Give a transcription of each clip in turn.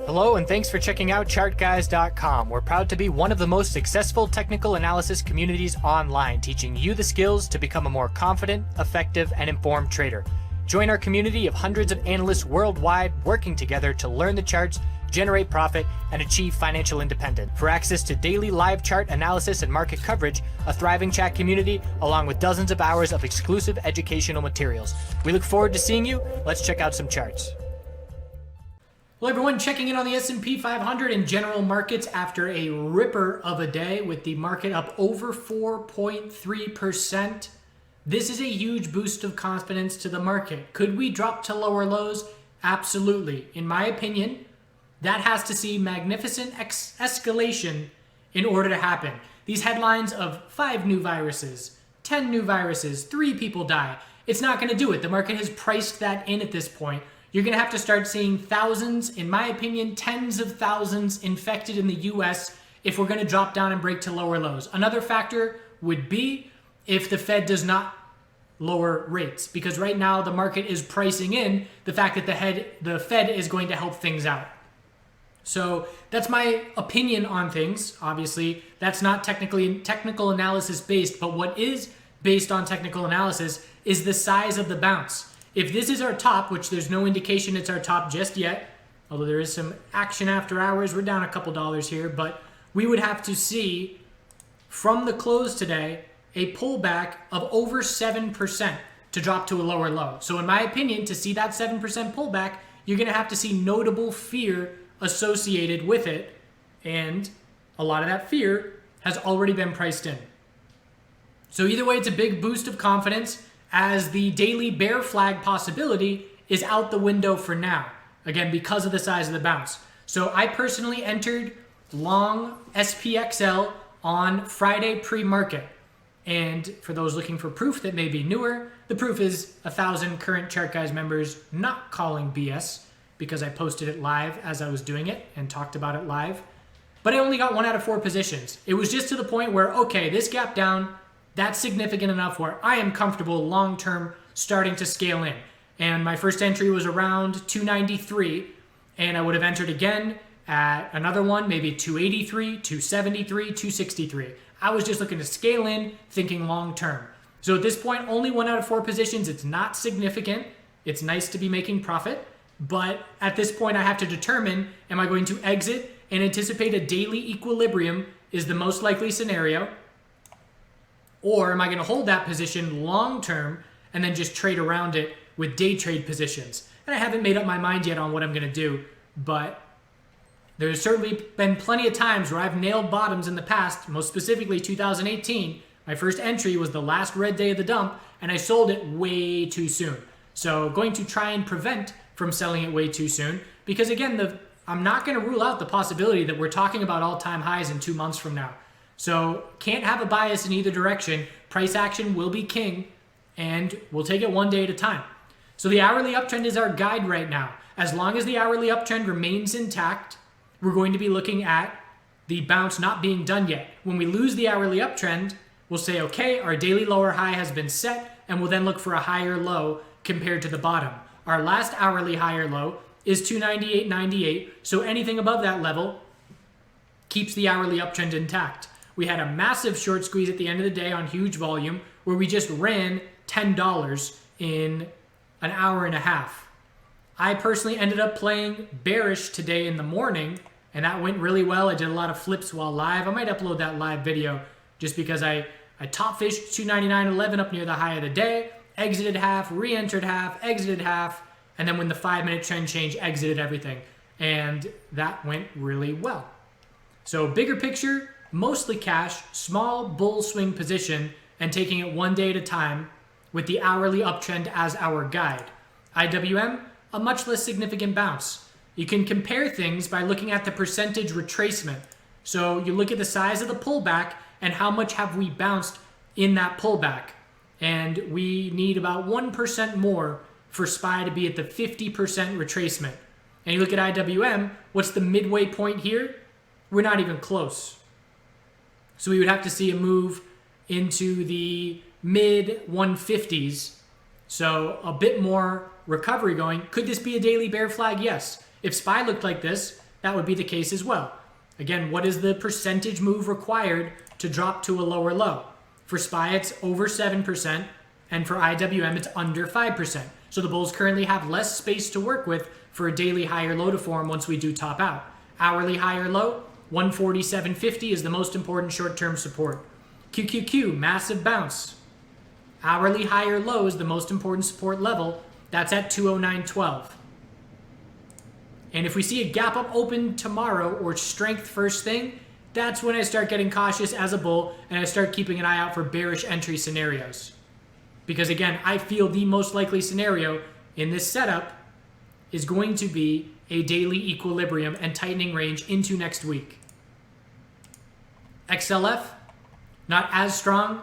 Hello and thanks for checking out ChartGuys.com. We're proud to be one of the most successful technical analysis communities online, teaching you the skills to become a more confident, effective, and informed trader. Join our community of hundreds of analysts worldwide working together to learn the charts, generate profit, and achieve financial independence. For access to daily live chart analysis and market coverage, a thriving chat community, along with dozens of hours of exclusive educational materials. We look forward to seeing you. Let's check out some charts. Hello everyone, checking in on the S&P 500 and general markets after a ripper of a day with the market up over 4.3%. This is a huge boost of confidence to the market. Could we drop to lower lows? Absolutely. In my opinion, that has to see magnificent escalation in order to happen. These headlines of 5 new viruses, 10 new viruses, 3 people die, it's not going to do it. The market has priced that in at this point. You're going to have to start seeing thousands, in my opinion, tens of thousands infected in the US if we're going to drop down and break to lower lows. Another factor would be if the Fed does not lower rates, because right now the market is pricing in the fact that the Fed is going to help things out. So that's my opinion on things. Obviously, that's not technical analysis based, but what is based on technical analysis is the size of the bounce. If this is our top, which there's no indication it's our top just yet, although there is some action after hours, we're down a couple dollars here, but we would have to see from the close today a pullback of over 7% to drop to a lower low. So in my opinion, to see that 7% pullback, you're going to have to see notable fear associated with it, and a lot of that fear has already been priced in. So either way, it's a big boost of confidence, as the daily bear flag possibility is out the window for now, again, because of the size of the bounce. So I personally entered long SPXL on Friday pre-market. And for those looking for proof that may be newer, the proof is 1,000 current Chart Guys members not calling BS, because I posted it live as I was doing it and talked about it live. But I only got 1 out of 4 positions. It was just to the point where, okay, this gap down, that's significant enough where I am comfortable long-term starting to scale in. And my first entry was around 293, and I would have entered again at another one, maybe 283, 273, 263. I was just looking to scale in, thinking long-term. So at this point, only 1 out of 4 positions. It's not significant. It's nice to be making profit. But at this point, I have to determine, am I going to exit and anticipate a daily equilibrium is the most likely scenario? Or am I going to hold that position long term and then just trade around it with day trade positions? And I haven't made up my mind yet on what I'm going to do, but there's certainly been plenty of times where I've nailed bottoms in the past, most specifically 2018. My first entry was the last red day of the dump, and I sold it way too soon. So going to try and prevent from selling it way too soon, because again, I'm not going to rule out the possibility that we're talking about all-time highs in 2 months from now. So can't have a bias in either direction. Price action will be king, and we'll take it one day at a time. So the hourly uptrend is our guide right now. As long as the hourly uptrend remains intact, we're going to be looking at the bounce not being done yet. When we lose the hourly uptrend, we'll say, okay, our daily lower high has been set, and we'll then look for a higher low compared to the bottom. Our last hourly higher low is 298.98, so anything above that level keeps the hourly uptrend intact. We had a massive short squeeze at the end of the day on huge volume where we just ran $10 in an hour and a half. I personally ended up playing bearish today in the morning, and that went really well. I did a lot of flips while live. I might upload that live video just because I top fished 299.11 up near the high of the day, exited half, re-entered half, exited half, and then when the 5-minute trend change, exited everything. And that went really well. So bigger picture, mostly cash, small bull swing position, and taking it one day at a time with the hourly uptrend as our guide. IWM, a much less significant bounce. You can compare things by looking at the percentage retracement. So you look at the size of the pullback and how much have we bounced in that pullback. And we need about 1% more for SPY to be at the 50% retracement. And you look at IWM, what's the midway point here? We're not even close. So we would have to see a move into the mid 150s. So a bit more recovery going. Could this be a daily bear flag? Yes. If SPY looked like this, that would be the case as well. Again, what is the percentage move required to drop to a lower low? For SPY, it's over 7%, and for IWM, it's under 5%. So the bulls currently have less space to work with for a daily higher low to form once we do top out. Hourly higher low, 147.50 is the most important short-term support. QQQ, massive bounce. Hourly higher low is the most important support level. That's at 209.12. And if we see a gap up open tomorrow or strength first thing, that's when I start getting cautious as a bull and I start keeping an eye out for bearish entry scenarios. Because again, I feel the most likely scenario in this setup is going to be a daily equilibrium and tightening range into next week. XLF, not as strong.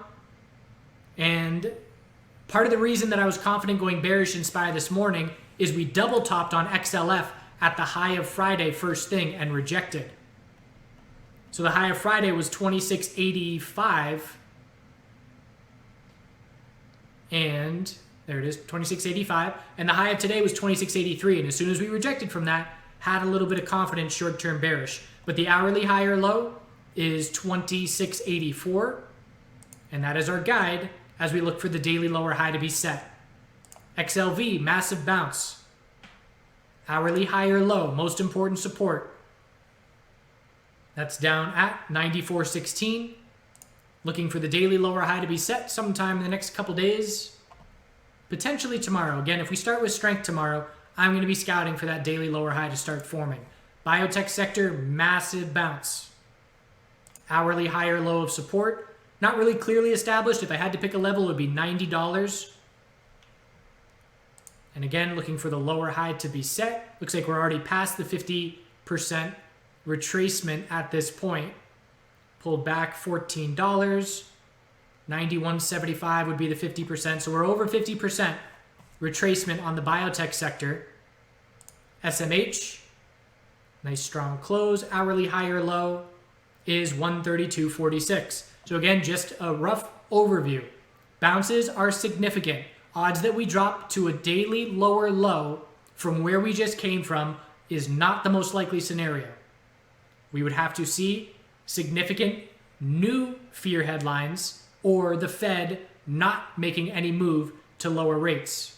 And part of the reason that I was confident going bearish in SPY this morning is we double topped on XLF at the high of Friday first thing and rejected. So the high of Friday was 26.85. And there it is, 26.85. And the high of today was 26.83. And as soon as we rejected from that, had a little bit of confidence short-term bearish. But the hourly higher low is 26.84. And that is our guide as we look for the daily lower high to be set. XLV, massive bounce. Hourly higher low, most important support. That's down at 94.16. Looking for the daily lower high to be set sometime in the next couple days. Potentially tomorrow. Again, if we start with strength tomorrow, I'm going to be scouting for that daily lower high to start forming. Biotech sector, massive bounce. Hourly higher low of support. Not really clearly established. If I had to pick a level, it would be $90. And again, looking for the lower high to be set. Looks like we're already past the 50% retracement at this point. Pulled back $14. 91.75 would be the 50%. So we're over 50% retracement on the biotech sector. SMH, nice strong close. Hourly higher low is 132.46. So again, just a rough overview. Bounces are significant. Odds that we drop to a daily lower low from where we just came from is not the most likely scenario. We would have to see significant new fear headlines or the Fed not making any move to lower rates.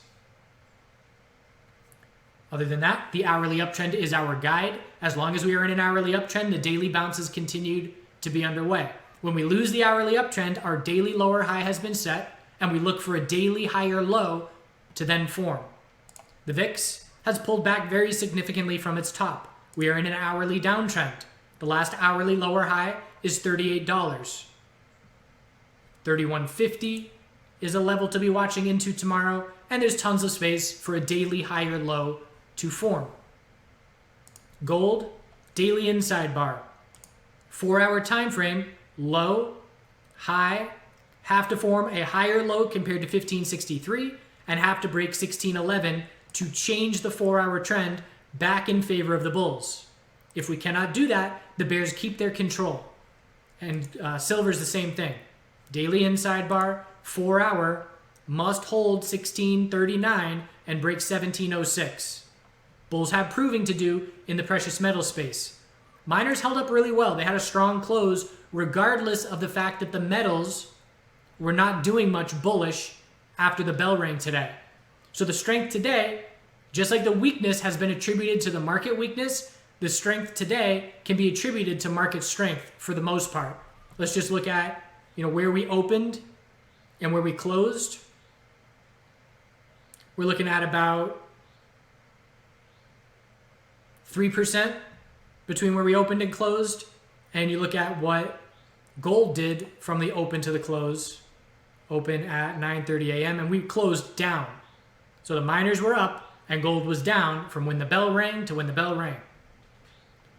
Other than that, the hourly uptrend is our guide. As long as we are in an hourly uptrend, the daily bounces continued to be underway. When we lose the hourly uptrend, our daily lower high has been set, and we look for a daily higher low to then form. The VIX has pulled back very significantly from its top. We are in an hourly downtrend. The last hourly lower high is $38. 31.50 is a level to be watching into tomorrow, and there's tons of space for a daily higher low to form. Gold, daily inside bar. 4-hour time frame, low, high, have to form a higher low compared to 1563 and have to break 1611 to change the 4-hour trend back in favor of the bulls. If we cannot do that, the bears keep their control. And silver's the same thing. Daily inside bar, 4-hour, must hold 1639 and break 1706. Bulls have proving to do in the precious metal space. Miners held up really well. They had a strong close regardless of the fact that the metals were not doing much bullish after the bell rang today. So the strength today, just like the weakness has been attributed to the market weakness, the strength today can be attributed to market strength for the most part. Let's just look at where we opened and where we closed. We're looking at about 3% between where we opened and closed. And you look at what gold did from the open to the close. Open at 9:30 a.m. and we closed down. So the miners were up and gold was down from when the bell rang to when the bell rang.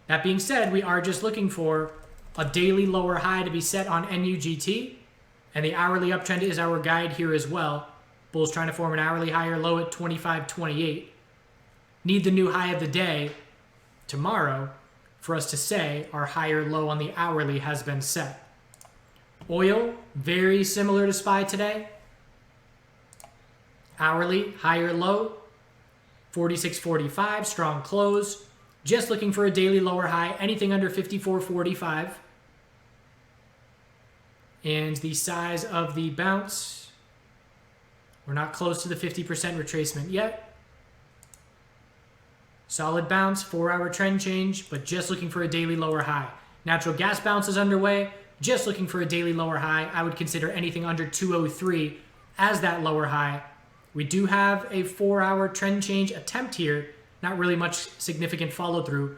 That being said, we are just looking for a daily lower high to be set on NUGT, and the hourly uptrend is our guide here as well. Bulls trying to form an hourly higher low at 25.28. Need the new high of the day tomorrow for us to say our higher low on the hourly has been set. Oil, very similar to SPY today. Hourly, higher low, 46.45, strong close. Just looking for a daily lower high, anything under 54.45. And the size of the bounce, we're not close to the 50% retracement yet. Solid bounce, 4-hour trend change, but just looking for a daily lower high. Natural gas bounce is underway, just looking for a daily lower high. I would consider anything under 203 as that lower high. We do have a 4-hour trend change attempt here. Not really much significant follow through.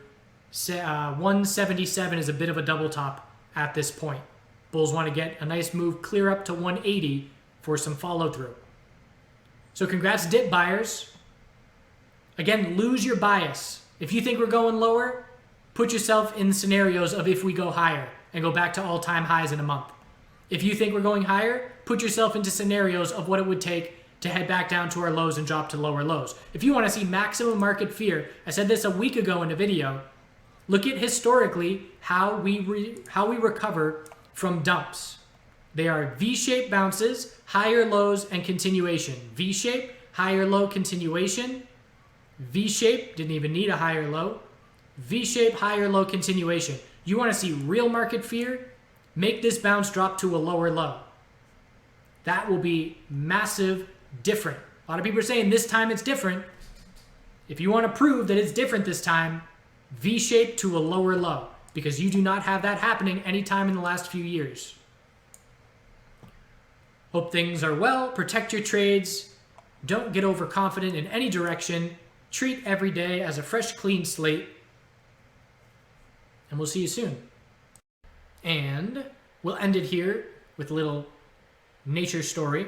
177 is a bit of a double top at this point. Bulls want to get a nice move clear up to 180 for some follow through. So congrats dip buyers. Again, lose your bias. If you think we're going lower, put yourself in scenarios of if we go higher and go back to all-time highs in a month. If you think we're going higher, put yourself into scenarios of what it would take to head back down to our lows and drop to lower lows. If you want to see maximum market fear, I said this a week ago in a video, look at historically how we recover from dumps. They are V-shaped bounces, higher lows, and continuation. V-shape, higher low, continuation. V-shape, didn't even need a higher low. V-shape, higher low, continuation. You want to see real market fear? Make this bounce drop to a lower low. That will be massive different. A lot of people are saying this time it's different. If you want to prove that it's different this time, V-shape to a lower low, because you do not have that happening anytime in the last few years. Hope things are well. Protect your trades. Don't get overconfident in any direction. Treat every day as a fresh, clean slate. And we'll see you soon. And we'll end it here with a little nature story.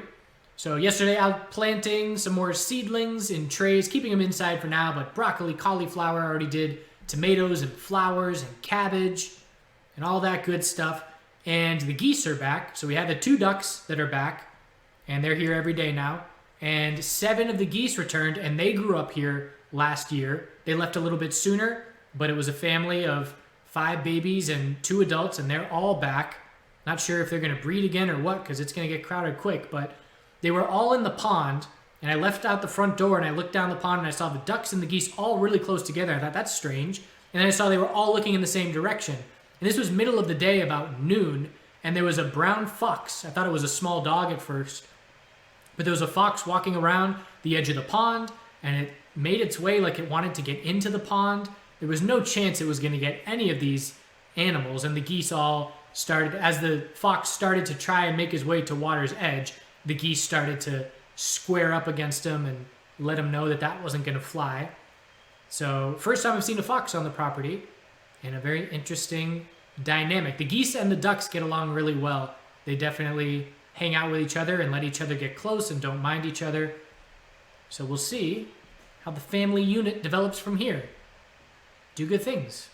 So yesterday out planting some more seedlings in trays, keeping them inside for now, but broccoli, cauliflower, I already did tomatoes and flowers and cabbage and all that good stuff. And the geese are back. So we have the 2 ducks that are back, and they're here every day now. And 7 of the geese returned, and they grew up here last year. They left a little bit sooner, but it was a family of 5 babies and 2 adults, and they're all back. Not sure if they're going to breed again or what, because it's going to get crowded quick, but they were all in the pond, and I left out the front door, and I looked down the pond, and I saw the ducks and the geese all really close together. I thought, that's strange. And then I saw they were all looking in the same direction. And this was middle of the day, about noon, and there was a brown fox. I thought it was a small dog at first, but there was a fox walking around the edge of the pond, and it made its way like it wanted to get into the pond. There was no chance it was going to get any of these animals, and the geese all started, as the fox started to try and make his way to water's edge, the geese started to square up against him and let him know that that wasn't going to fly. So first time I've seen a fox on the property, and a very interesting dynamic. The geese and the ducks get along really well. They definitely hang out with each other and let each other get close and don't mind each other. So we'll see how the family unit develops from here. Do good things.